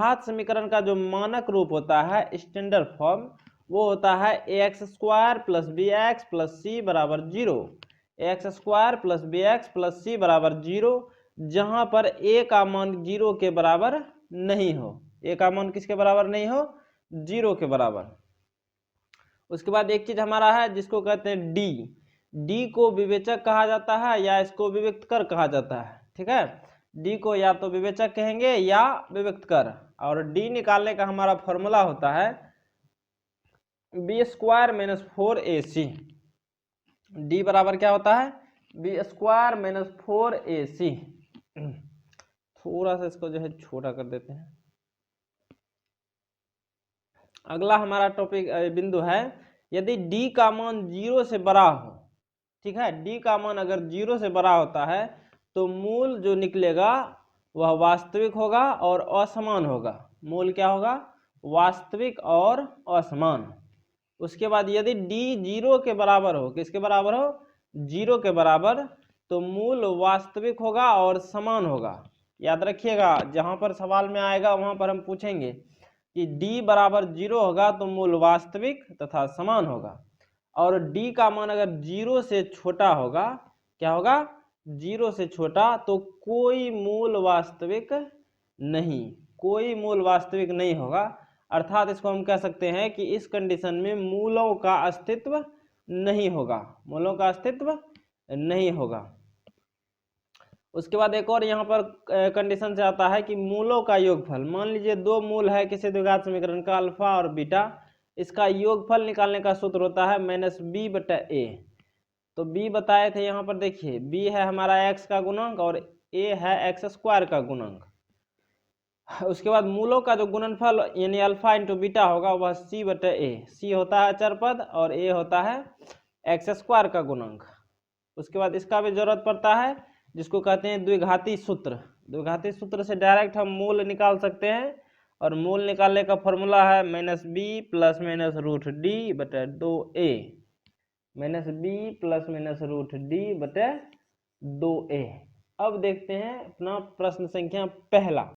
घात समीकरण का जो मानक रूप होता है, स्टैंडर्ड फॉर्म, वो होता है ax² plus bx plus c बराबर 0। ax² plus bx plus c बराबर 0, जहां पर a का मान 0 के बराबर नहीं हो। a का मान किसके बराबर नहीं हो? 0 के बराबर। उसके बाद एक चीज हमारा है जिसको कहते हैं डी। डी को विवेचक कहा जाता है या इसको विविक्त कर कहा जाता है। ठीक है, डी को या तो विवेचक कहेंगे या विविक्त कर। और डी निकालने का हमारा फॉर्मूला होता है b² माइनस 4ac। डी बराबर क्या होता है? b² minus 4ac। थोड़ा सा इसको जो है छोटा कर देते हैं। अगला हमारा टॉपिक बिंदु है, यदि d का मान 0 से बड़ा हो, ठीक है, d का मान अगर 0 से बड़ा होता है तो मूल जो निकलेगा वह वास्तविक होगा और असमान होगा। मूल क्या होगा? वास्तविक और असमान। उसके बाद यदि d 0 के बराबर हो, किसके बराबर हो? 0 के बराबर, तो मूल वास्तविक होगा और समान होगा। याद रखिएगा, जहां पर सवाल में आएगा वहां पर हम पूछेंगे कि d बराबर 0 होगा तो मूल वास्तविक तथा समान होगा। और d का मान अगर 0 से छोटा होगा, क्या होगा? 0 से छोटा, तो कोई मूल वास्तविक नहीं, कोई मूल वास्तविक नहीं होगा। अर्थात इसको हम कह सकते हैं कि इस कंडीशन में मूलों का अस्तित्व नहीं होगा, मूलों का अस्तित्व नहीं होगा। उसके बाद एक और यहाँ पर कंडीशन से आता है कि मूलों का योगफल। मान लीजिए दो मूल है किसी द्विघात समीकरण का, अल्फा और बीटा, इसका योगफल निकालने का सूत्र होता है -b/a। तो b बताए थे यहाँ पर, देखिए b है हमारा x का गुणांक और a है x² का गुणांक। उसके बाद मूलों का जो गुणनफल यानी अल्फा इंटू बीटा होगा वह c/a। c होता है चर पद और a होता है x² का गुणांक। उसके बाद इसका भी जरूरत पड़ता है जिसको कहते हैं द्विघाती सूत्र। द्विघाती सूत्र से डायरेक्ट हम मूल निकाल सकते हैं और मूल निकालने का फॉर्मूला है -b plus minus √d/2a। -b plus minus √d/2a। अब देखते हैं अपना प्रश्न संख्या पहला।